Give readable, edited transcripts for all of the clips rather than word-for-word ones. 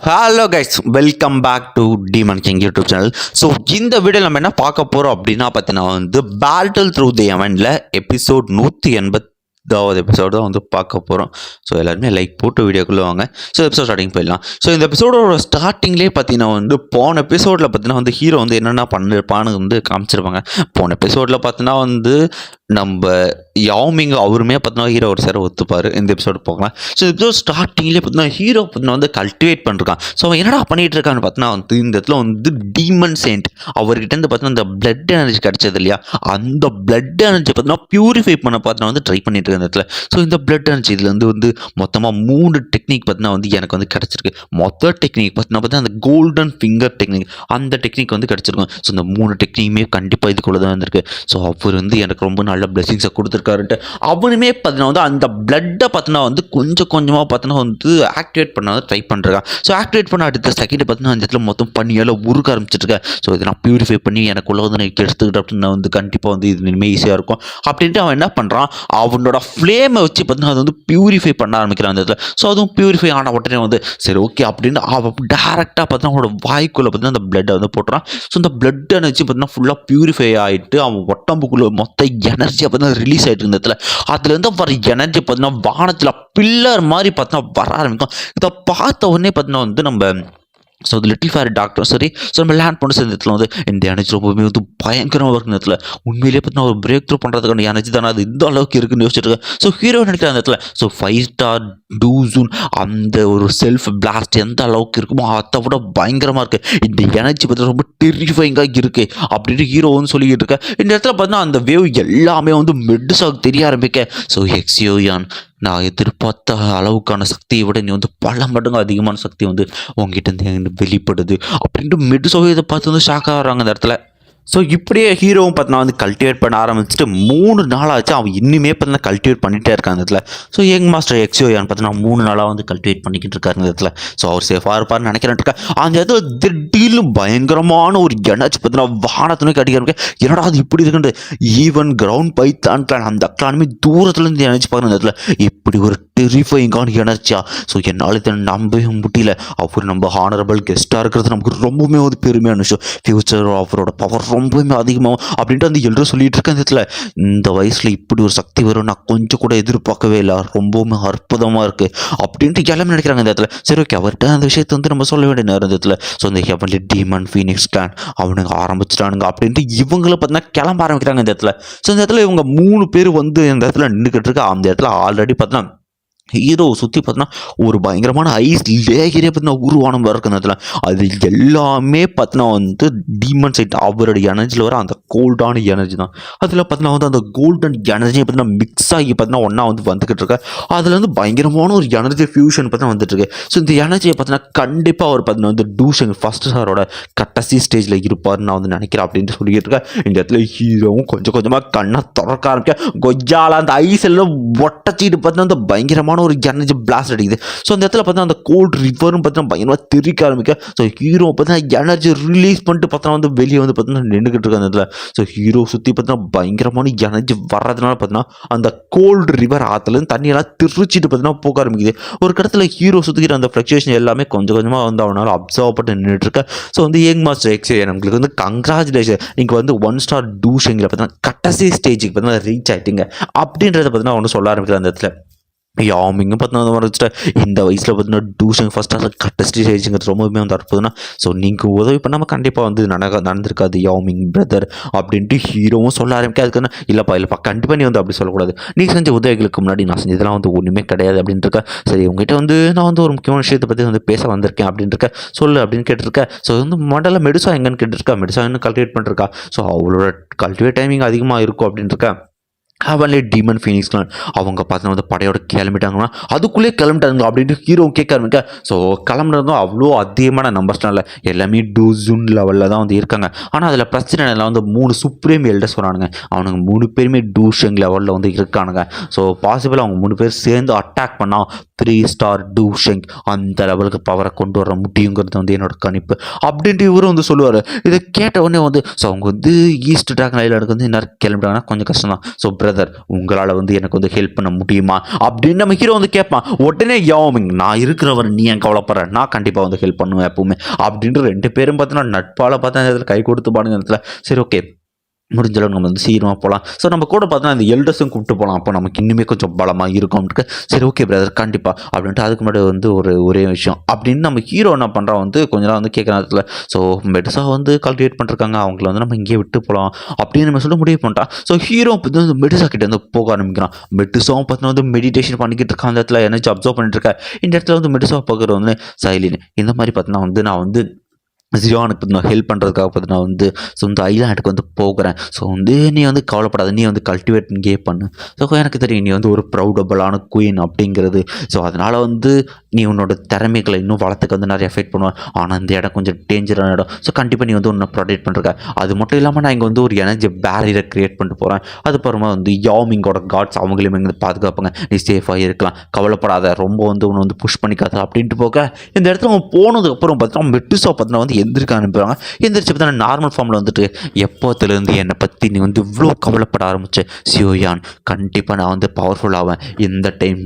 Hello guys, welcome back to demon king YouTube channel. So இந்த video நம்ம என்ன பார்க்க போகிறோம் அப்படின்னா பார்த்தீங்கன்னா பேட்டில் த்ரூ தி எவென்ட்ல எபிசோட் 180வது எபிசோடு தான் பார்க்க போகிறோம். ஸோ எல்லாருமே லைக் போட்டு வீடியோக்குள்ளே வாங்க. ஸோ எபிசோட் ஸ்டார்டிங் போயிடலாம். ஸோ இந்த எபிசோடோட ஸ்டார்டிங்லேயே பார்த்தீங்கன்னா போன எபிசோடில் பார்த்தீங்கன்னா ஹீரோ என்னென்ன பண்ணிருப்பான்னு காமிச்சிருப்பாங்க. போன எபிசோடில் பார்த்தீங்கன்னா நம்ம யாமிங் அவருமே பார்த்தீங்கன்னா ஹீரோ ஒரு சார் ஒத்துப்பார். இந்த எபிசோடு போகலாம். ஸோ எபிசோட் ஸ்டார்டிங்லேயே பார்த்தீங்கன்னா ஹீரோ பார்த்தீங்கன்னா கல்டிவேட் பண்ணிருக்கான். ஸோ அவன் என்னடா பண்ணிட்டு இருக்கான்னு பார்த்தீங்கன்னா இந்த இடத்துல டீமன் செயின்ட் அவர்கிட்ட பார்த்தீங்கன்னா இந்த பிளட் எனர்ஜி கிடைச்சது இல்லையா, அந்த பிளட் எனர்ஜி பார்த்தீங்கன்னா பியூரிஃபை பண்ண பார்த்தீங்கன்னா ட்ரை பண்ணிட்டு இருக்க இடத்துல. ஸோ இந்த பிளட் எனர்ஜி இதுல மொத்தமாக 3 டெக்னிக் பார்த்தீங்கன்னா எனக்கு கிடைச்சிருக்கு. மொத்த டெக்னிக் பார்த்தீங்கன்னா அந்த கோல்டன் ஃபிங்கர் டெக்னிக், அந்த டெக்னிக் கிடைச்சிருக்கும். ஸோ இந்த 3 டெக்னிக்குமே கண்டிப்பாக இதுக்குள்ள தான் வந்திருக்கு. ஸோ அவர் எனக்கு ரொம்ப நல்ல பிளெஸிங்ஸை கொடுத்துருக்காருன்ட்டு அவனுமே பார்த்தீங்கன்னா அந்த பிளட்டை பார்த்தீங்கன்னா கொஞ்சம் கொஞ்சமாக பார்த்தீங்கன்னா ஆக்டிவேட் பண்ண ட்ரை பண்ணுறான். ஸோ ஆக்டிவேட் பண்ண அடுத்த செகண்ட் பார்த்தீங்கன்னா அந்த இடத்துல மொத்தம் பண்ணியால் உருக்க ஆரம்பிச்சிருக்கேன். ஸோ இதை நான் பியூரிஃபை பண்ணி எனக்குள்ள நான் எடுத்துக்கிட்டு அப்படின்னு கண்டிப்பாக இது இனிமேல் ஈஸியாக இருக்கும் அப்படின்ட்டு அவன் என்ன பண்ணுறான், அவனோட ஃப்ளேமை வச்சு பார்த்தீங்கன்னா அது பியூரிஃபை பண்ண ஆரம்பிக்கிறான் அந்த இடத்துல. ஸோ அதுவும் பியூரிஃபை ஆன உடனே சரி ஓகே அப்படின்னு அவன் டேரெக்டாக பார்த்தீங்கன்னா அவனோட வாய்க்குள்ளே பார்த்தீங்கன்னா அந்த பிளட்டை போட்டுறான். ஸோ அந்த பிளட் எனர்ஜி பார்த்தீங்கன்னா ஃபுல்லாக பியூரிஃபை ஆகிட்டு அவன் உடம்புக்குள்ள மொத்த எனர்ஜியை பார்த்தீங்கன்னா ரிலீஸ் ஆகிட்டு இருந்த இடத்துல அதுலேருந்து வர எனர்ஜி பார்த்தீங்கன்னா வானத்தில் பில்லர் மாதிரி பார்த்தீங்கன்னா வர ஆரம்பிக்கும். இதை பார்த்த உடனே பார்த்தீங்கன்னா நம்ம ஸோ லிட்டில் ஃபேர் டாக்டர் சரி. ஸோ நம்ம லேண்ட் பண்ண சேர்ந்ததுல இந்த எனர்ஜி ரொம்பவே பயங்கரமாக இருக்கிற இடத்துல உண்மையிலேயே பார்த்தீங்கன்னா ஒரு பிரேக் த்ரூ பண்ணுறதுக்கான எனர்ஜி தானே அது இந்த அளவுக்கு இருக்குன்னு யோசிச்சுட்டு இருக்கேன். ஸோ ஹீரோ நினைக்கிற அந்த இடத்துல ஸோ 5 ஸ்டார் டூசூன் அந்த ஒரு செல்ஃப் பிளாஸ்ட் எந்த அளவுக்கு இருக்குமோ அதை விட பயங்கரமாக இருக்குது. இந்த எனர்ஜி பார்த்தீங்கன்னா ரொம்ப டெரிஃபைங்காக இருக்குது அப்படின்ட்டு ஹீரோ சொல்லிக்கிட்டு இருக்கேன். இந்த இடத்துல பார்த்தீங்கன்னா அந்த வேவ் எல்லாமே மெட்ஸாக தெரிய ஆரம்பிக்க. ஸோ எக்ஸியோயான் நான் எதிர்பார்த்த அளவுக்கான சக்தியை விட நீ பல மடங்கு அதிகமான சக்தி உங்ககிட்ட இருந்து வெளிப்படுது அப்படின்ட்டு மெட்ஸோ இதை பார்த்து ஷாக் ஆகிறாங்க அந்த இடத்துல. ஸோ இப்படியே ஹீரோவும் பார்த்தீங்கன்னா கல்டிவேட் பண்ண ஆரம்பிச்சுட்டு 3 நாளாச்சு அவன் இன்னுமே பார்த்தீங்கன்னா கல்டிவேட் பண்ணிகிட்டே இருக்காங்க இடத்துல. ஸோ யங் மாஸ்டர் எக்ஸியோயான் பார்த்தீங்கன்னா 3 நாளாக கல்டிவேட் பண்ணிக்கிட்டு இருக்காரு இந்த இடத்துல. ஸோ அவர் சேஃபாக இருப்பார்னு நினைக்கிறேன் இருக்கா. அந்த இடத்துல திடீர்னு பயங்கரமான ஒரு எனர்ஜி பார்த்தீங்கன்னா வானத்துனே கட்டிக்க என்னடா அது இப்படி இருக்குன்ட்டு ஈவன் கிரவுண்ட் பைத்தான் கிளான் அந்த கிளானுமே தூரத்துலேருந்து எனர்ஜி பார்க்குற இந்த இடத்துல இப்படி ஒரு டெரிஃபைங்கான எனர்ஜியா. ஸோ என்னால் இதை நம்பவே முடியல. அவர் நம்ம ஹானரபிள் கெஸ்ட்டாக இருக்கிறது நமக்கு ரொம்பவுமே பெருமையான விஷயம். ஃபியூச்சர் அவரோட பவர் ரொம்பவுமே அதிகமாகும் அப்படின்ட்டு அந்த எல்லாரும் சொல்லிட்டு இருக்க இடத்துல இந்த வயசில் இப்படி ஒரு சக்தி வரும் நான் கொஞ்சம் கூட எதிர்பார்க்கவே இல்லை, ரொம்பவுமே அற்புதமாக இருக்குது அப்படின்ட்டு எல்லாமே நினைக்கிறாங்க இந்த இடத்துல. சரி ஓகே அவர்கிட்ட அந்த விஷயத்தை நம்ம சொல்ல வேண்டிய நேரம் இந்த இடத்துல. ஸோ இந்த ஹெவன்லி டீமன் ஃபீனிக்ஸ் கிளான் அவனுங்க ஆரம்பிச்சிட்டானுங்க அப்படின்ட்டு இவங்களை பார்த்தீங்கன்னா கிளம்ப ஆரம்பிக்கிறாங்க இந்த இடத்துல. ஸோ இந்த இடத்துல இவங்க 3 பேர் இந்த இடத்துல நின்றுக்கிட்டு இருக்கா. அந்த இடத்துல ஆல்ரெடி பார்த்தீங்கன்னா ஹீரோ சுற்றி பார்த்தீங்கன்னா ஒரு பயங்கரமான ஐஸ் லேயரே பார்த்தீங்கன்னா உருவானம் வர இருக்கிற இடத்துல அது எல்லாமே பார்த்தீங்கன்னா டீமன் சைட் அவருடைய எனர்ஜியில் வர அந்த கோல்டான எனர்ஜி தான். அதில் பார்த்தீங்கன்னா அந்த கோல்டன் எனர்ஜியை பார்த்தீங்கன்னா மிக்ஸ் ஆகி பார்த்தீங்கன்னா ஒன்றா வந்துக்கிட்டு இருக்க. அதில் பயங்கரமான ஒரு எனர்ஜி ஃபியூஷன் பார்த்தீங்கன்னா வந்துட்டு இருக்கு. ஸோ இந்த எனர்ஜியை பார்த்தீங்கன்னா கண்டிப்பாக அவர் பார்த்தீங்கன்னா டூஷன் ஃபர்ஸ்ட் சாரோட கடைசி ஸ்டேஜில் இருப்பார்னு நான் நினைக்கிறேன் அப்படின்ட்டு சொல்லிட்டு இருக்கேன். இந்த இடத்துல ஹீரோவும் கொஞ்சம் கொஞ்சமாக கண்ணை திறக்க ஆரம்பிக்க கொஜால அந்த ஐஸ் எல்லாம் ஒட்டச்சிட்டு பார்த்தீங்கன்னா அந்த பயங்கரமான ஒரு எனர்ஜி பிளாஸ்ட் அடிக்குது. ஸோ அந்த இடத்துல பார்த்தா அந்த கோல்டு ரிவரும் பார்த்தீங்கன்னா பயங்கரமாக தெரிக்க ஆரம்பிக்க. ஸோ ஹீரோ பார்த்தீங்கன்னா எனர்ஜி ரிலீஸ் பண்ணிட்டு பார்த்தீங்கன்னா வெளியே பார்த்தீங்கன்னா நின்றுக்கிட்டு இருக்க அந்த இடத்துல. ஸோ ஹீரோ சுற்றி பார்த்தீங்கன்னா பயங்கரமான எனர்ஜி வர்றதுனால பார்த்தீங்கன்னா அந்த கோல்டு ரிவர் ஆற்றுலேருந்து தண்ணியெல்லாம் திருச்சிட்டு பார்த்தீங்கன்னா போக ஆரம்பிக்குது. ஒரு இடத்துல ஹீரோ சுற்றிக்கிற அந்த ஃப்ளக்சுவேஷன் எல்லாமே கொஞ்சம் கொஞ்சமாக அவனால் அப்சர்வ் பண்ணி நின்றுட்டு இருக்க. ஸோ யங் மாஸ்டர் எக்ஸியோயான் நம்மளுக்கு கங்க்ராச்சுலேஷன் நீங்கள் 1 ஸ்டார் டூஷிங்கில் பார்த்தீங்கன்னா கடைசி ஸ்டேஜுக்கு பார்த்தீங்கன்னா ரீச் ஆகிட்டீங்க அப்படின்றத பார்த்தீங்கன்னா சொல்ல ஆரம்பிக்கிற அந்த இடத்துல. யாமிங்க பார்த்தீங்கன்னா வச்சுட்டு இந்த வயசில் பார்த்தீங்கன்னா டூஷன் ஃபஸ்ட்டாக கட்டஸ்டி ஸ்டேஜுங்கிறது ரொம்பவுமே அற்புதம்னா. ஸோ நீங்கள் உதவி பண்ணாமல் கண்டிப்பாக நடந்திருக்காது யாமிங் பிரதர் அப்படின்ட்டு ஹீரோவும் சொல்ல ஆரம்பிக்க. அதுக்குன்னு இல்லைப்பா கண்டிப்பாக நீ அப்படி சொல்லக்கூடாது, நீ செஞ்ச உதவிகளுக்கு முன்னாடி நான் செஞ்சதெல்லாம் ஒன்றுமே கிடையாது அப்படின்ட்டு இருக்கேன். சரி உங்ககிட்ட நான் ஒரு முக்கியமான விஷயத்தை பற்றி பேச வந்திருக்கேன் அப்படின்ட்டு இருக்கேன், சொல்லு அப்படின்னு கேட்டிருக்கேன். ஸோ மொடல மெடிசா எங்கன்னு கேட்டிருக்கா. மெடிசா இன்னும் கல்டிவேட் பண்ணிருக்கா. ஸோ அவளோட கல்டிவேட் டைமிங் அதிகமாக இருக்கும் அப்படின்ட்டு இருக்கேன். அவன்லே டீமன் ஃபீனிக்ஸ் கிளான் அவங்க பார்த்தீங்கன்னா படையோட கிளம்பிட்டாங்கன்னா அதுக்குள்ளே கிளம்பிட்டாங்க அப்படின்ட்டு ஹீரோ கேட்க ஆரம்பிக்க. ஸோ கிளம்புனதும் அவ்வளோ அதிகமான நம்பர்ஸ்லாம் இல்லை, எல்லாமே டூசூன் லெவலில் தான் இருக்காங்க. ஆனால் அதில் பிரச்சனை இல்லை 3 சுப்ரீம் எல்டர்ஸ் வரானுங்க. அவனுங்க 3 பேருமே டூஷங் லெவலில் இருக்கானுங்க. ஸோ பாசிபிள் அவங்க 3 பேர் சேர்ந்து அட்டாக் பண்ணால் 3 ஸ்டார் டூஷங் அந்த லெவலுக்கு பவரை கொண்டு வர முடியுங்கிறது என்னோட கணிப்பு அப்படின்ட்டு இவரும் சொல்லுவார். இதை கேட்ட உடனே ஸோ அவங்க ஈஸ்ட் ட்ராகன் ஐலாண்டுக்கு இன்னும் கிளம்பிட்டாங்கன்னா கொஞ்சம் கஷ்டம் தான். ஸோ பிரதர் உங்களால் வந்து எனக்கு வந்து ஹெல்ப் பண்ண முடியுமா அப்படின்னு நம்ம ஹீரோ வந்து கேட்பான். உடனே யாமிங் நான் இருக்கிறவர் நீ ஏன் கவலைப்படுற, நான் கண்டிப்பாக வந்து ஹெல்ப் பண்ணுவேன் எப்பவுமே அப்படின்ற 2 பேரும் பார்த்தீங்கன்னா நட்பால் பார்த்தா இடத்துல கை கொடுத்து பாடுங்க இடத்துல. சரி ஓகே முடிஞ்சளவு நம்ம வந்து சீக்கிரமாக போகலாம். ஸோ நம்ம கூட பார்த்தோன்னா இந்த எல்டர்ஸும் கூப்பிட்டு போகலாம், அப்போ நமக்கு இன்னுமே கொஞ்சம் பலமாக இருக்கும்ட்டு. சரி ஓகே பிரதர் கண்டிப்பாக அப்படின்ட்டு அதுக்கு முன்னாடி வந்து ஒரே விஷயம் அப்படின்னு நம்ம ஹீரோ என்ன பண்ணுறான் வந்து கொஞ்ச நாள் வந்து கேட்குற நேரத்தில் ஸோ மெடிசா வந்து கல்டிவேட் பண்ணிருக்காங்க, அவங்கள வந்து நம்ம இங்கேயே விட்டு போகலாம் அப்படின்னு நம்ம சொல்ல முடிவு பண்ணிட்டான். ஸோ ஹீரோ பார்த்து வந்து மெடிசா கிட்ட வந்து போக ஆரம்பிக்கிறான். மெடிசாவும் பார்த்தீங்கன்னா வந்து மெடிடேஷன் பண்ணிக்கிட்டு இருக்கான், அந்த இடத்துல எனர்ஜி அப்சர்வ் பண்ணிட்டு இருக்கேன். இந்த இடத்துல வந்து மெடிசா பார்க்குறது வந்து சைலின் இந்த மாதிரி பார்த்தீங்கன்னா வந்து நான் வந்து ஜியானுக்கு நான் ஹெல்ப் பண்ணுறதுக்காக பார்த்து நான் வந்து ஸோ இந்த ஐலாண்டுக்கு வந்து போகிறேன். ஸோ வந்து நீ வந்து கவலைப்படாத, நீ வந்து கல்டிவேட் இங்கே பண்ணு. ஸோ எனக்கு தெரியும் நீ வந்து ஒரு ப்ரௌடபுளான குயின் அப்படிங்கிறது. ஸோ அதனால் வந்து நீ உன்னோட திறமைகளை இன்னும் வளர்த்துக்கு வந்து நிறைய எஃபெக்ட் பண்ணுவேன். ஆனால் இந்த இடம் கொஞ்சம் டேஞ்சரான இடம். ஸோ கண்டிப்பாக நீ வந்து உன்னை ப்ரொடெக்ட் பண்ணுறக்க. அது மட்டும் இல்லாமல் நான் இங்கே வந்து ஒரு எனர்ஜி பேரியரை க்ரியேட் பண்ணிட்டு போகிறேன். அதுக்கப்புறமா வந்து யாமிங்கோட காட்ஸ் அவங்களையும் இங்கே பாதுகாப்பாங்க, நீ சேஃபாக இருக்கலாம், கவலைப்படாத, ரொம்ப வந்து உன்னை வந்து புஷ் பண்ணிக்காத அப்படின்ட்டு போக இந்த இடத்துல அவன் போனதுக்கப்புறம் பார்த்தீங்கன்னா மெட்டுசா பார்த்தீங்கன்னா வந்து எந்திரிக்க அனுப்புகிறாங்க. எந்திரிச்சு பார்த்தா நார்மல் ஃபார்மில் வந்துட்டு எப்போத்துலேருந்து என்னை பற்றி நீ வந்து இவ்வளோ கவலைப்பட ஆரம்பிச்ச சியோயான், கண்டிப்பாக நான் வந்து பவர்ஃபுல் ஆவேன். இந்த டைம்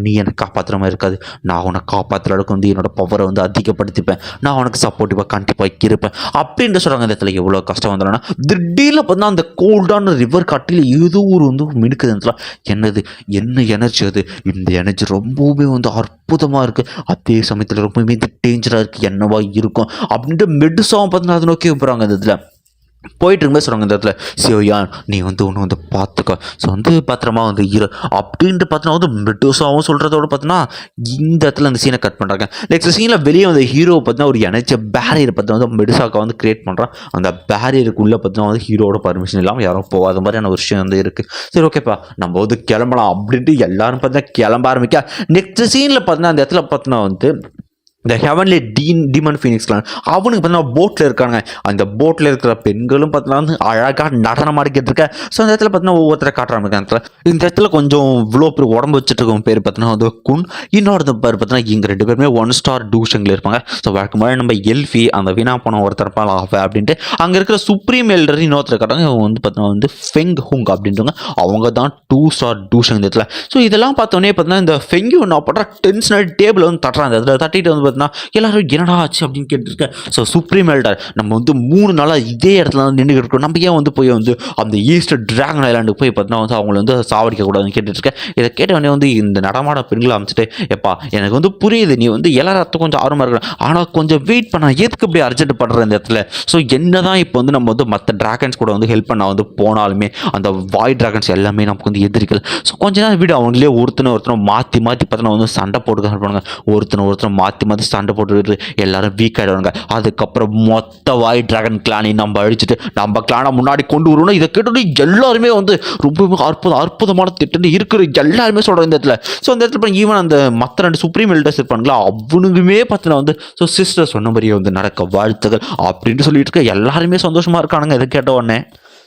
நீ எனக்கு காப்பாற்றுற மாதிரி இருக்காது, நான் உன்னை காப்பாற்றுற அளவுக்கு வந்து என்னோட பவரை வந்து அதிகப்படுத்திப்பேன், நான் உனக்கு சப்போர்ட்டிவாக கண்டிப்பாக இருப்பேன் அப்படின்னு சொல்கிறாங்க. இந்த இடத்துல எவ்வளோ கஷ்டம் வந்தாலும் திடீர்னு பார்த்தா அந்த கோல்டான ரிவர் காட்டில் ஏதோ ஒரு வந்து மினுக்குது. என்னது என்ன எனர்ஜி அது, இந்த எனர்ஜி ரொம்பவுமே வந்து அற்புதமாக இருக்குது, அதே சமயத்தில் ரொம்பவுமே டேஞ்சராக இருக்குது, என்னவா இருக்கும் அப்படின்ட்டு மெடிசாவும் பார்த்தீங்கன்னா அதை நோக்கி போகிறாங்க. இந்த இதில் போயிட்டு இருக்கும்போது சொல்கிறாங்க இந்த இடத்துல சியோயான் நீ வந்து ஒன்று வந்து பார்த்துக்கோ, ஸோ வந்து பத்திரமா வந்து இரு அப்படின்ட்டு பார்த்தீங்கன்னா வந்து மெடுசாவும் சொல்கிறதோட பார்த்தீங்கன்னா இந்த இடத்துல அந்த சீனை கட் பண்ணுறாங்க. நெக்ஸ்ட் சீனில் வெளியே வந்து ஹீரோ பார்த்தீங்கன்னா ஒரு எனர்ஜி பேரியர் பார்த்தீங்கன்னா வந்து மெடுசாக்கா வந்து கிரியேட் பண்ணுறான். அந்த பேரியருக்குள்ளே பார்த்தீங்கன்னா வந்து ஹீரோட பர்மிஷன் இல்லாமல் யாரும் போகாத மாதிரியான ஒரு விஷயம் வந்து இருக்குது. சரி ஓகேப்பா நம்ம வந்து கிளம்பலாம் அப்படின்ட்டு எல்லாரும் பார்த்தீங்கன்னா கிளம்ப ஆரம்பிக்க. நெக்ஸ்ட் சீனில் பார்த்தீங்கன்னா அந்த இடத்துல பார்த்தீங்கன்னா வந்து இந்த ஹெவன்லி டீமன் ஃபீனிக்ஸ் கிளான் அவனுக்கு பார்த்தீங்கன்னா போட்டில் இருக்காங்க. அந்த போட்டில் இருக்கிற பெண்களும் பார்த்தீங்கன்னா வந்து அழகாக நடனம் ஆடிக்கிட்டு இருக்க. ஸோ அந்த இடத்துல பார்த்தீங்கன்னா ஒவ்வொருத்தரை காட்டுறாங்க. இந்த இடத்துல கொஞ்சம் இவ்வளோ பேர் உடம்பு வச்சுட்டு இருக்கும் பேர் பார்த்தீங்கன்னா வந்து குன், இன்னொரு பேர் பார்த்தீங்கன்னா இங்கே 2 பேருமே 1 ஸ்டார் டூஷங்கில் இருப்பாங்க. ஸோ வழக்கு மாதிரி நம்ம எல்ஃபி அந்த வீணா போன ஒருத்தர் இருப்பாள் ஆஃபே அப்படின்ட்டு அங்கே இருக்கிற சுப்ரீம் எல்டர் இன்னொருத்தர் காட்டுறாங்க. இவங்க வந்து பார்த்தீங்கன்னா வந்து ஃபெங் ஹுங் அப்படின்றவங்க, அவங்க தான் 2 ஸ்டார் டூஷங் இந்த இடத்துல. ஸோ இதெல்லாம் பார்த்தோன்னே பார்த்தீங்கன்னா இந்த ஃபெங்கி ஒன்று பண்ணுற டென்ஷனல் டேபிள் வந்து தட்டுறாங்க. அந்த இடத்துல தட்டிட்டு வந்து எல்லாரும் என்னடா ஆச்சு அப்படின்னு கேட்டுருக்கேன். ஸோ சுப்ரீம் எல்டர் நம்ம வந்து 3 நாளாக இதே இடத்துல வந்து நின்றுக்கிட்டு இருக்கோம், நம்ம ஏன் வந்து போய் வந்து அந்த ஈஸ்டர் டிராகன் ஐலாண்டுக்கு போய் பார்த்தீங்கன்னா வந்து அவங்கள வந்து சாவடிக்கக்கூடாதுன்னு கேட்டுருக்கேன். இதை கேட்டவொடனே வந்து இந்த நடமாட பெண்களை அமைச்சிட்டு எப்பா எனக்கு வந்து புரியுது நீ வந்து எல்லாரும் கொஞ்சம் ஆர்வமாக இருக்கிற, ஆனால் கொஞ்சம் வெயிட் பண்ண எதுக்கு இப்படி அர்ஜென்ட் பண்ணுற இந்த இடத்துல. ஸோ என்னதான் இப்போ வந்து நம்ம வந்து மற்ற டிராகன்ஸ் கூட வந்து ஹெல்ப் பண்ண வந்து போனாலுமே அந்த வாய் டிராகன்ஸ் எல்லாமே நமக்கு வந்து எதிரிகள். ஸோ கொஞ்ச நேரம் வீடு அவங்களே ஒருத்தனை மாற்றி பார்த்தீங்கன்னா வந்து சண்டை போட்டு பண்ணுவாங்க. ஒருத்தனை மாற்றி சண்டை போட்டு எல்லாரும் வீக் ஆகிடுவாங்க. அதுக்கப்புறம் மொத்த வாய் டிராகன் கிளானை நம்ம அழிச்சிட்டு நம்ம கிளானை முன்னாடி கொண்டு வரணும். இதை கேட்டு எல்லாருமே வந்து ரொம்ப அற்புதமான திட்டம் இருக்கிற எல்லாருமே சொல்கிறாங்க இந்த இடத்துல. ஸோ அந்த இடத்துல ஈவன் அந்த மற்ற 2 சுப்ரீம் எல்டர்ஸ் இருப்பாங்களா அவனுக்குமே பார்த்தீங்கன்னா வந்து ஸோ சிஸ்டர் சொன்ன மாதிரியே வந்து நடக்க வாழ்த்துகள் அப்படின்ட்டு சொல்லிட்டு இருக்க எல்லாருமே சந்தோஷமாக இருக்கானுங்க இதை கேட்ட உடனே.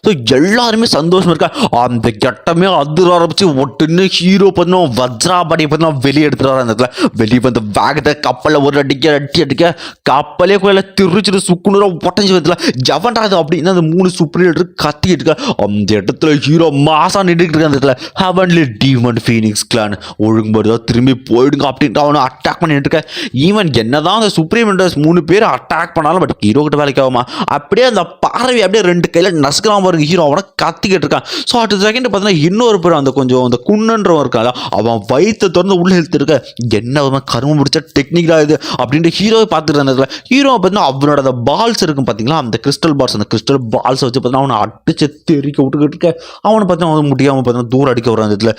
ஸோ எல்லாருமே சந்தோஷமாக இருக்கா. அந்த கெட்டமே அதிர ஆரம்பிச்சு ஒட்டுன்னு ஹீரோ பார்த்தோம் வஜ்ராபடி பார்த்தோம் வெளியே எடுத்துகிட்டு அந்த இடத்துல வெளியே வந்து வேகத்தை கப்பலில் ஒரு அடிக்க கப்பலே கோயில திருச்சிட்டு சுக்குநூறாக ஒட்டஞ்சி வயதுல ஜவன்டாது அப்படின்னு அந்த 3 சுப்ரீம் கத்திக்கிட்டு இருக்கா. அந்த இடத்துல ஹீரோ மாசா நின்றுக்கிட்டு இருக்க. அந்த இடத்துல ஹெவன்லி டீமன் ஃபீனிக்ஸ் கிளான் ஒழுங்குபடுதா திரும்பி போயிடுங்க அப்படின்ட்டு அவனை அட்டாக் பண்ணிட்டு இருக்க. ஈவன் என்னதான் அந்த சுப்ரீம் எல்டர்ஸ் 3 பேர் அட்டாக் பண்ணாலும் பட் ஹீரோ கிட்ட வேலைக்கு ஆகுமா, அப்படியே அந்த பார்வை அப்படியே 2 கையில் நசுக்கலாம் ஹீரோ அவனை கத்திக்கிட்டு இருக்கான். ஸோ அடுத்த செகண்ட் பார்த்தீங்கன்னா இன்னொரு பேர் அந்த கொஞ்சம் அந்த குன்னன்றவன் இருக்கான், அவன் வயிற்று திறந்து உள்ள இழுத்து இருக்க. என்ன கரும முடிச்ச டெக்னிக்கலாக இது அப்படின்ட்டு ஹீரோவை பார்த்துட்டு இருந்ததுல ஹீரோ பார்த்தீங்கன்னா அவனோட அந்த பால்ஸ் இருக்கும் பார்த்தீங்களா, அந்த கிறிஸ்டல் பால்ஸ், அந்த கிறிஸ்டல் பால்ஸ் வச்சு பார்த்தீங்கன்னா அவனை அடிச்சு தெரிக்க விட்டுக்கிட்டு இருக்க. அவனை பார்த்தீங்கன்னா அவன் முடியாமல் பார்த்தீங்கன்னா தூரம் அடிக்க வர இடத்துல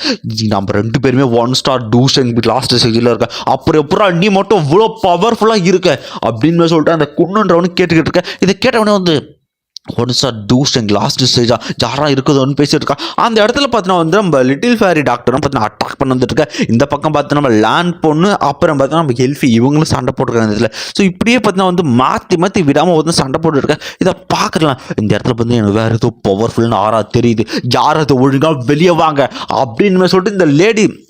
நம்ம 2 பேருமே 1 ஸ்டார் டூஷன் லாஸ்ட் ஸ்டேஜில் இருக்க. அப்புறம் எப்பறம் நீ மட்டும் இவ்வளோ பவர்ஃபுல்லாக இருக்க அப்படின்னு சொல்லிட்டு அந்த குன்னன்றவனு கேட்டுக்கிட்டு இருக்க. இதை கேட்டவனே வந்து 1 ஸ்டார் டூஷன் லாஸ்ட் ஸ்டேஜா யாரா இருக்குதுன்னு பேசிட்டு இருக்கா. அந்த இடத்துல பார்த்தீங்கன்னா வந்து நம்ம லிட்டில் ஃபேரி டாக்டரும் பார்த்தீங்கன்னா அட்டாக் பண்ண வந்துட்டு இருக்க. இந்த பக்கம் பார்த்தீங்கன்னா நம்ம லேண்ட் பொண்ணு அப்புறம் பார்த்தீங்கன்னா நம்ம ஹெல்ஃபி இவங்களும் சண்டை போட்டுருக்காங்க. இதில் ஸோ இப்படியே பார்த்தீங்கன்னா வந்து மாற்றி விடாமல் வந்து சண்டை போட்டுருக்க. இதை பார்க்கலாம் இந்த இடத்துல வந்து எனக்கு வேறு ஏதோ பவர்ஃபுல்னு ஆறா தெரியுது, யார் அது ஒழுங்காக வெளியே வாங்க அப்படின்னு சொல்லிட்டு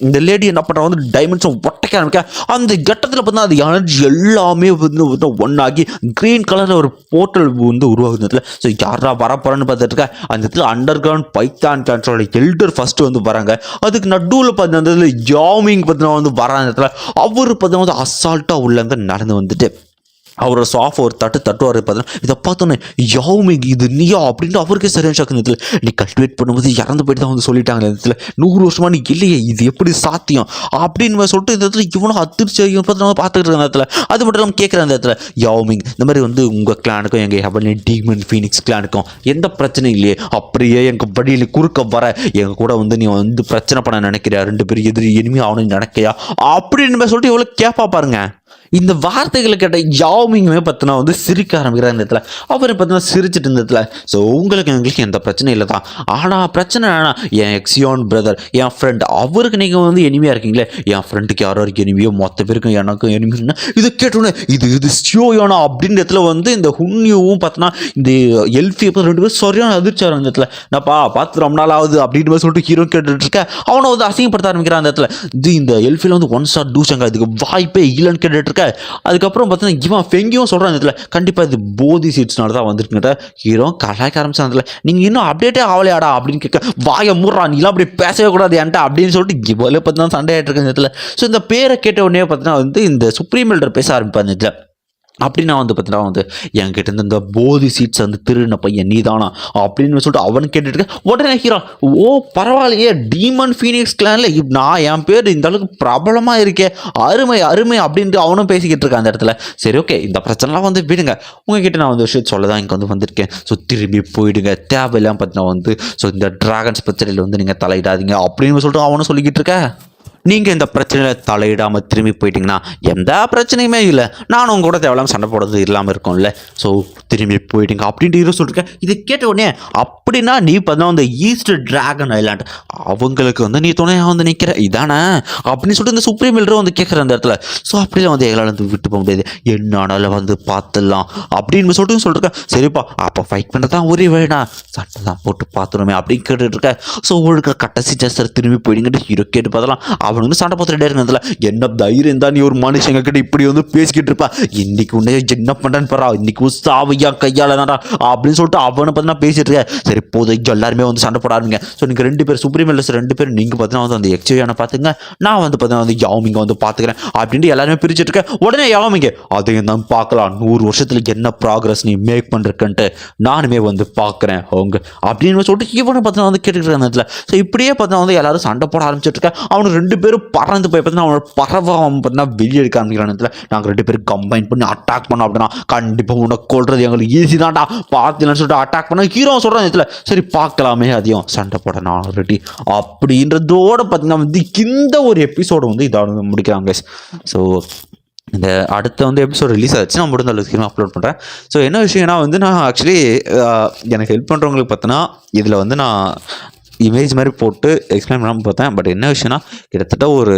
இந்த லேடி என்ன பண்ணுறா வந்து டைமண்ட்ஸும் ஒட்டைக்க ஆரம்பிக்க. அந்த கட்டத்தில் பார்த்தீங்கன்னா அது எனர்ஜி எல்லாமே வந்து ஒன்றாகி க்ரீன் கலரில் ஒரு போர்ட்டல் வந்து உருவாகுது. ஸோ யாரா வரப்போறான்னு பார்த்துட்டு இருக்க அந்த இடத்துல அண்டர் கிரவுண்ட் பைத்தான் கிளான்ஸோட எல்டர் ஃபர்ஸ்ட் வந்து வராங்க. அதுக்கு நடுவில் பார்த்தீங்கன்னா அந்த இடத்துல யாமிங் பார்த்தீங்கன்னா வந்து வர அந்த இடத்துல அவர் பார்த்தீங்கன்னா வந்து அசால்ட்டாக உள்ளங்க நடந்து வந்துட்டு அவரோட சாஃப் ஒரு தட்டுவார். பார்த்தீங்கன்னா இதை பார்த்தோன்னே யாமிங் இது நீயா அப்படின்ட்டு அவருக்கே சரியான ஷாக். இந்த இடத்துல நீ கல்டிவேட் பண்ணும்போது இறந்து போயிட்டு தான் வந்து சொல்லிட்டாங்க. இந்த இடத்துல 100 வருஷமா நீ இல்லையே, இது எப்படி சாத்தியம் அப்படின்னு சொல்லிட்டு இந்த இடத்துல இவனும் அதிர்ச்சி பார்த்துக்கிட்டு இருக்க இடத்துல. அது மட்டும் இல்லாமல் கேட்குற அந்த இடத்துல யாமிங் இந்த மாதிரி வந்து உங்கள் கிளானுக்கும் எங்கள் ஹெவன்லி டீமன் ஃபீனிக்ஸ் கிளானுக்கும் எந்த பிரச்சனையும் இல்லையே, அப்படியே எங்கள் வழியில் குறுக்க வர எங்கள் கூட வந்து நீ வந்து பிரச்சனை பண்ண நினைக்கிறியா, 2 பேரும் எதிரி இனிமே அவனு நினைக்கையா அப்படின்னு சொல்லிட்டு எவ்வளோ கேட்பா பாருங்க. இந்த வார்த்தைகளை கேட்ட யாமிங்குமே பார்த்தீங்கன்னா வந்து சிரிக்க ஆரம்பிக்கிறார் இந்த இடத்துல. அவர் பார்த்தீங்கன்னா சிரிச்சிட்டு இருந்ததுல ஸோ எங்களுக்கு எந்த பிரச்சனையும் இல்லை தான். ஆனால் பிரச்சனை என்னன்னா என் எக்ஸியோன் பிரதர் என் ஃப்ரெண்ட் அவருக்கு நீங்கள் வந்து எனிமையாக இருக்கீங்களே, என் ஃப்ரெண்டுக்கு யாருக்கு எனிமையோ மொத்த பேருக்கும் எனக்கும் எனிமைன்னா இது கேட்டோன்னே இது ஸ்டியோயானா அப்படின்ற இடத்துல வந்து இந்த ஹுன்யூவும் பார்த்தோன்னா இந்த எல்ஃபியை பார்த்து 2 பேரும் சரியான அதிர்ச்சி அந்த இடத்துல. நான்ப்பா பார்த்து ரொம்ப நாள் ஆகுது அப்படின்னு சொல்லிட்டு ஹீரோ கேட்டுட்டு இருக்க அவனை வந்து அசிங்கப்படுத்த ஆரம்பிக்கிறான் அந்த இடத்துல. இந்த எல்ஃபியில் வந்து 1 ஸ்டார் டூஷங்க இதுக்கு வாய்ப்பே இல்லைன்னு கேட்டுட்டு இருக்க. அதுக்கப்புறம் பார்த்தீங்கன்னா இவன் ஃபெங்கியும் சொல்கிறான் இதில் கண்டிப்பாக இது போதி சீட்ஸ்னால தான் வந்துருக்கிட்ட. ஹீரோ கலாய்க்க ஆரம்பிச்சான். நீங்கள் இன்னும் அப்டேட்டே ஆகலையாடா அப்படின்னு கேட்க வாயை மூடுறா நீலாம் அப்படி பேசவே கூடாது என்கிட்ட அப்படின்னு சொல்லிட்டு இவ்வளோ பார்த்தீங்கன்னா சண்டை ஆகிட்டு இருக்க இதில். ஸோ இந்த பேரை கேட்ட உடனே பார்த்தீங்கன்னா வந்து இந்த சுப்ரீம் எல்டர் பேச ஆரம்பிப்பாங்க இதில். அப்படின்னா வந்து பார்த்தீங்கன்னா வந்து என்கிட்ட இருந்து இந்த போதி சீட்ஸ் வந்து திருடின பையன் நீ தானா அப்படின்னு சொல்லிட்டு அவன் கேட்டுட்டு உடனே ஹீரோ ஓ பரவாயில்லையே டீமன் ஃபீனிக்ஸ் கிளானில் நான் என் பேர் இந்த அளவுக்கு பிரபலமாக இருக்கே அருமை அப்படின்ட்டு அவனும் பேசிக்கிட்டு இருக்கான் அந்த இடத்துல. சரி ஓகே இந்த பிரச்சனைலாம் வந்து விடுங்க, உங்ககிட்ட நான் வந்து விஷயம் சொல்ல தான் இங்கே வந்து வந்திருக்கேன். ஸோ திரும்பி போயிடுங்க, தேவையில்லாம் பார்த்தீங்கன்னா வந்து ஸோ இந்த டிராகன்ஸ் பிரச்சனையில் வந்து நீங்கள் தலையிடாதீங்க அப்படின்னு சொல்லிட்டு அவனும் சொல்லிக்கிட்டு இருக்க. நீங்கள் இந்த பிரச்சனையில் தலையிடாமல் திரும்பி போயிட்டீங்கன்னா எந்த பிரச்சனையுமே இல்லை, நானும் உங்க கூட தேவையில்லாமல் சண்டை போடுறது இல்லாமல் இருக்கும்ல. ஸோ திரும்பி போயிட்டீங்க அப்படின்ட்டு ஹீரோ சொல்லிருக்கேன். இதை கேட்ட உடனே அப்படின்னா நீ பார்த்தா அந்த ஈஸ்ட் டிராகன் ஐலாண்ட் அவங்களுக்கு வந்து நீ துணையாக வந்து நிற்கிற இதானே அப்படின்னு சொல்லிட்டு இந்த சுப்ரீம் எல்டரும் வந்து கேட்குற அந்த இடத்துல. ஸோ அப்படிலாம் வந்து எங்களால் வந்து விட்டு போக முடியாது, என்னால வந்து பார்த்துடலாம் அப்படின்னு சொல்லிருக்கேன். சரிப்பா அப்போ ஃபைட் பண்ண தான் ஒரே வழிடா, சட்டை தான் போட்டு பார்த்துருமே அப்படின்னு கேட்டுட்டு இருக்கேன். ஸோ ஒழுக்க கட்டசி ஜஸ்டர் திரும்பி போயிடுங்கிட்டு ஹீரோ கேட்டு பார்த்தலாம். அவன் வந்து சண்டை பார்த்துட்டே இருந்ததுல என்ன தைரியம் தான் நீ ஒரு மனுஷங்க கிட்ட இப்படி வந்து பேசிக்கிட்டு இருப்பா, இன்னைக்கு உன்னை என்ன பண்ணுறேன்னு பாரா, இன்னைக்கு சாவையா கையால தான்டா அப்படின்னு சொல்லிட்டு அவனை பார்த்து நான் பேசிட்டு இருக்கேன். சரி போதும் எல்லாருமே வந்து சண்டை போட ஆரம்பிங்க. ஸோ நீங்கள் 2 பேர் சுப்ரீம் எல்டர்ஸ் 2 பேர் நீங்கள் பார்த்தீங்கன்னா வந்து அந்த எக்ஸ்சேஞ்சான பார்த்துங்க, நான் வந்து பார்த்தீங்கன்னா வந்து யாமிங்க வந்து பார்த்துக்கிறேன் அப்படின்ட்டு எல்லாருமே பிரிச்சுட்டு இருக்கேன். உடனே யாமிங்க அதையும் தான் பார்க்கலாம், 100 வருஷத்துல என்ன ப்ராக்ரஸ் நீ மேக் பண்ணுறக்குன்ட்டு நானுமே வந்து பார்க்குறேன் அவங்க அப்படின்னு சொல்லிட்டு இவனை பார்த்தீங்கன்னா வந்து கேட்டுக்கிட்டு இருந்ததுல. ஸோ இப்படியே பார்த்தீங்கன்னா வந்து எல்லாரும் சண்டை போட ஆரம்பிச்சுட்டு இருக்கேன். அவனுக்கு 2 பேரும் பறந்து போய் பார்த்தீங்கன்னா அவனோட பறவை அவன் பார்த்தீங்கன்னா வெளியே எடுக்க ஆரம்பிக்கிறான். நாங்கள் 2 பேரும் கம்பைன் பண்ணி அட்டாக் பண்ணோம் அப்படின்னா கண்டிப்பாக உனக்கு கொள்றது எங்களுக்கு ஈஸி தான்டா பார்த்துலன்னு சொல்லிட்டு அட்டாக் பண்ண ஹீரோ சொல்கிறான் இதில். சரி பார்க்கலாமே அதையும் சண்டை போட நான் ரெடி அப்படின்றதோட பார்த்தீங்கன்னா வந்து இந்த ஒரு எபிசோடு வந்து இதோட முடிக்கிறாங்க. ஸோ இந்த அடுத்த வந்து எபிசோட் ரிலீஸ் ஆச்சு, நான் முடிந்த அளவுக்கு அப்லோட் பண்ணுறேன். ஸோ என்ன விஷயம்னா வந்து நான் ஆக்சுவலி எனக்கு ஹெல்ப் பண்ணுறவங்களுக்கு பார்த்தோன்னா இதில் வந்து நான் இமேஜ் மாதிரி போட்டு எக்ஸ்பிளைன் பண்ணாமல் பார்த்தேன். பட் என்ன விஷயம்னா கிட்டத்தட்ட ஒரு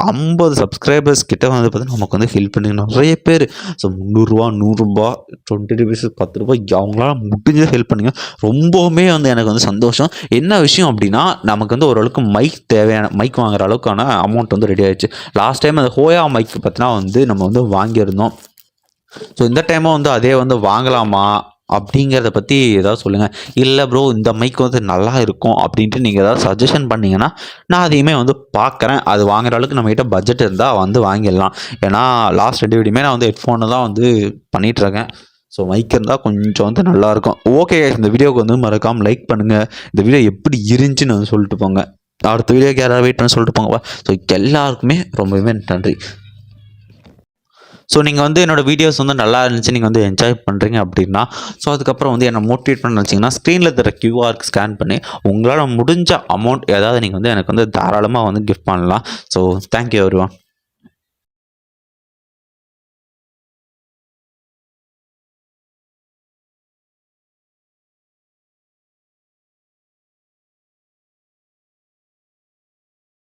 50 சப்ஸ்கிரைபர்ஸ் கிட்ட வந்து பார்த்தீங்கன்னா நமக்கு வந்து ஹெல்ப் பண்ணி நிறைய பேர். ஸோ 300 ரூபா 100 ரூபா 20 ருபீஸ் 10 ரூபாய் அவங்களால முடிஞ்ச ஹெல்ப் பண்ணுங்க. ரொம்பவுமே வந்து எனக்கு வந்து சந்தோஷம். என்ன விஷயம் அப்படின்னா நமக்கு வந்து ஓரளவுக்கு மைக் தேவையான மைக் வாங்குற அளவுக்கான அமௌண்ட் வந்து ரெடி ஆயிடுச்சு. லாஸ்ட் டைம் அந்த ஹோயா மைக் பார்த்தீங்கன்னா வந்து நம்ம வந்து வாங்கியிருந்தோம். ஸோ இந்த டைமும் வந்து அதே வந்து வாங்கலாமா அப்படிங்கிறத பற்றி ஏதாவது சொல்லுங்கள். இல்லை ப்ரோ இந்த மைக் வந்து நல்லா இருக்கும் அப்படின்ட்டு நீங்கள் ஏதாவது சஜஷன் பண்ணிங்கன்னா நான் அதையுமே வந்து பார்க்குறேன். அது வாங்குற அளவுக்கு நம்மகிட்ட பட்ஜெட் இருந்தால் வந்து வாங்கிடலாம். ஏன்னா லாஸ்ட் 2 வீடியோமே நான் வந்து ஹெட்ஃபோனு தான் வந்து பண்ணிகிட்ருக்கேன். ஸோ மைக் இருந்தால் கொஞ்சம் வந்து நல்லாயிருக்கும். ஓகே இந்த வீடியோவுக்கு வந்து மறக்காமல் லைக் பண்ணுங்கள். இந்த வீடியோ எப்படி இருந்துச்சுன்னு வந்து சொல்லிட்டு போங்க. அடுத்த வீடியோக்கு யாராவது வெயிட் பண்ணி சொல்லிட்டு போங்கப்பா. ஸோ எல்லாருக்குமே ரொம்பவே நன்றி. ஸோ நீங்கள் வந்து என்னோடய வீடியோஸ் வந்து நல்லா இருந்துச்சு, நீங்கள் வந்து என்ஜாய் பண்ணுறீங்க அப்படின்னா ஸோ அதுக்கப்புறம் வந்து என்னை மோட்டிவேட் பண்ண நினச்சிங்கன்னா ஸ்க்ரீனில் தர கியூஆருக்கு ஸ்கேன் பண்ணி உங்களால் முடிஞ்ச அமௌண்ட் ஏதாவது நீங்கள் வந்து எனக்கு வந்து தாராளமாக வந்து கிஃப்ட் பண்ணலாம். So thank you everyone.